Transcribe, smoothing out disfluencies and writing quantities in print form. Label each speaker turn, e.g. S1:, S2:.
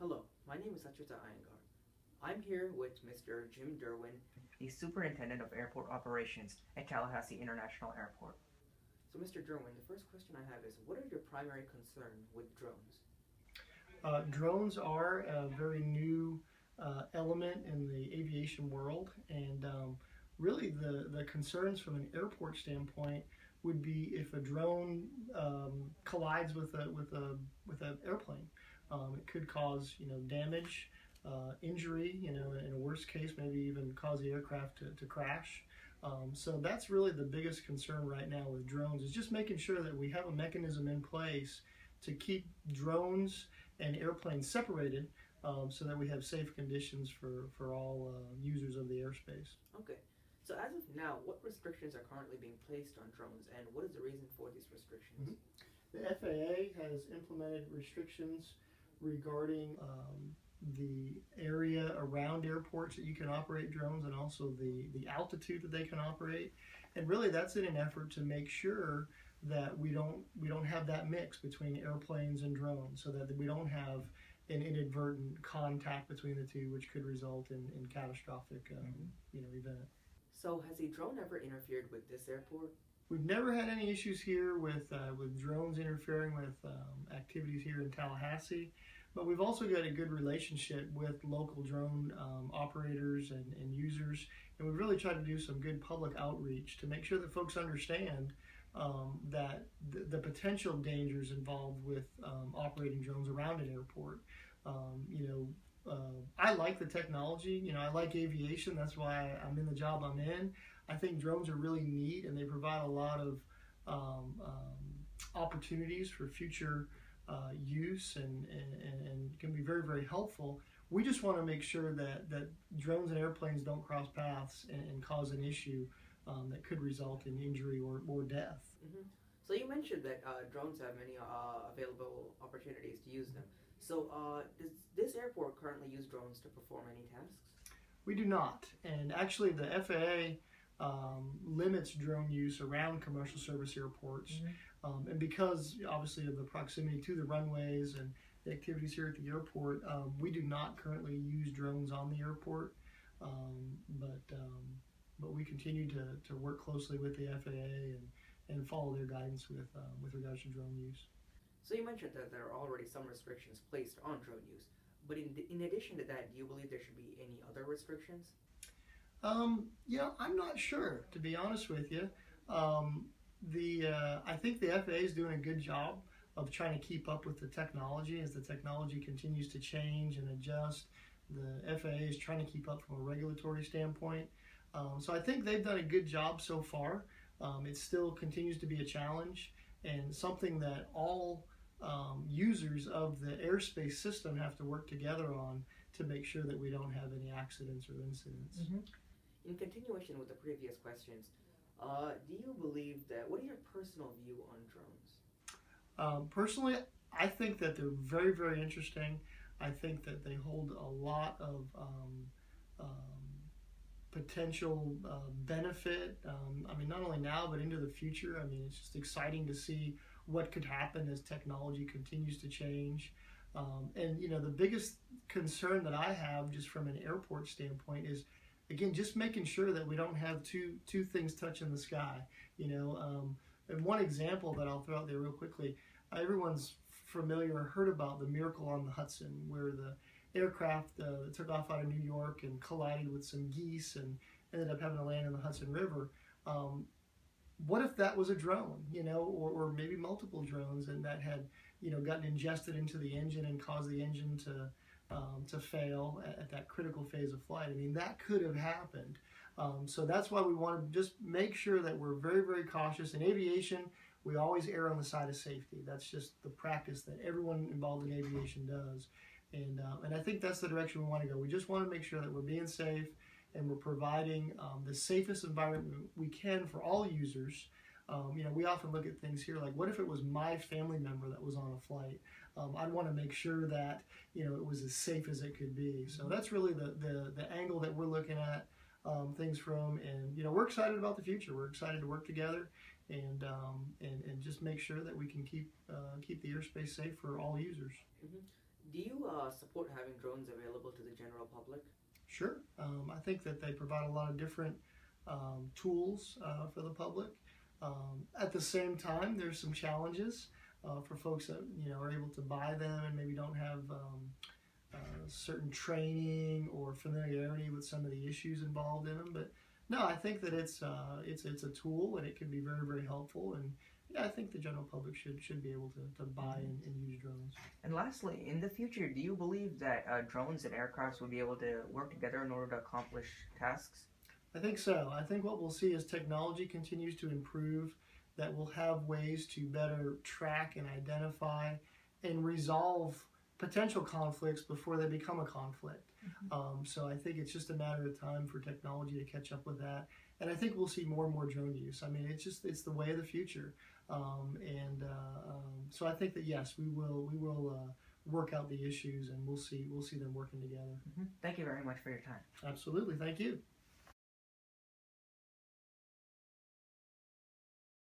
S1: Hello, my name is Achita Iyengar. I'm here with Mr. Jim Durwin,
S2: the Superintendent of Airport Operations at Tallahassee International Airport.
S1: So Mr. Durwin, the first question I have is, what are your primary concerns with drones?
S3: Drones are a very new element in the aviation world, and really the concerns from an airport standpoint would be if a drone collides with an airplane. It could cause damage, injury. In a worst case, maybe even cause the aircraft to crash. So that's really the biggest concern right now with drones, is just making sure that we have a mechanism in place to keep drones and airplanes separated, so that we have safe conditions for all users of the airspace.
S1: Okay, so as of now, what restrictions are currently being placed on drones and what is the reason for these restrictions?
S3: The FAA has implemented restrictions regarding the area around airports that you can operate drones, and also the altitude that they can operate. And really that's in an effort to make sure that we don't have that mix between airplanes and drones, so that we don't have an inadvertent contact between the two, which could result in catastrophic event.
S1: So has a drone ever interfered with this airport?
S3: We've never had any issues here with drones interfering with activities here in Tallahassee, but we've also got a good relationship with local drone operators and users, and we've really tried to do some good public outreach to make sure that folks understand that the potential dangers involved with operating drones around an airport. I like the technology. I like aviation. That's why I'm in the job I'm in. I think drones are really neat, and they provide a lot of opportunities for future use, and can be very, very helpful. We just want to make sure that drones and airplanes don't cross paths and cause an issue that could result in injury or death.
S1: Mm-hmm. So you mentioned that drones have many available opportunities to use them. So does this airport currently use drones to perform any tasks?
S3: We do not, and actually the FAA limits drone use around commercial service airports, and because obviously of the proximity to the runways and the activities here at the airport, we do not currently use drones on the airport, but we continue to work closely with the FAA and follow their guidance with regards to drone use.
S1: So you mentioned that there are already some restrictions placed on drone use, but in addition to that, do you believe there should be any other restrictions?
S3: I'm not sure, to be honest with you. I think the FAA is doing a good job of trying to keep up with the technology as the technology continues to change and adjust. The FAA is trying to keep up from a regulatory standpoint. So I think they've done a good job so far. It still continues to be a challenge, and something that all users of the airspace system have to work together on to make sure that we don't have any accidents or incidents.
S1: In continuation with the previous questions, do you believe what is your personal view on drones?
S3: Personally, I think that they're very, very interesting. I think that they hold a lot of potential benefit. Not only now, but into the future. It's just exciting to see what could happen as technology continues to change. The biggest concern that I have, just from an airport standpoint, is, again, just making sure that we don't have two things touching the sky. And one example that I'll throw out there real quickly, everyone's familiar or heard about the Miracle on the Hudson, where the aircraft took off out of New York and collided with some geese and ended up having to land in the Hudson River. What if that was a drone, or maybe multiple drones, and that had, gotten ingested into the engine and caused the engine to fail at that critical phase of flight? That could have happened. So that's why we want to just make sure that we're very, very cautious. In aviation, we always err on the side of safety. That's just the practice that everyone involved in aviation does. And I think that's the direction we want to go. We just want to make sure that we're being safe and we're providing the safest environment we can for all users. We often look at things here like, what if it was my family member that was on a flight? I'd want to make sure that it was as safe as it could be. So that's really the angle that we're looking at things from, and we're excited about the future. We're excited to work together and just make sure that we can keep the airspace safe for all users.
S1: Do you support having drones available to the general public?
S3: Sure. I think that they provide a lot of different tools for the public. At the same time, there's some challenges for folks that are able to buy them and maybe don't have certain training or familiarity with some of the issues involved in them. But no, I think that it's a tool and it can be very, very helpful. And yeah, I think the general public should be able to buy and use drones.
S2: And lastly, in the future, do you believe that drones and aircrafts will be able to work together in order to accomplish tasks?
S3: I think so. I think what we'll see as technology continues to improve, that we'll have ways to better track and identify and resolve potential conflicts before they become a conflict. So I think it's just a matter of time for technology to catch up with that. And I think we'll see more and more drone use. I mean, it's the way of the future. So I think that yes, we will work out the issues, and we'll see them working together.
S2: Thank you very much for your time.
S3: Absolutely. Thank you.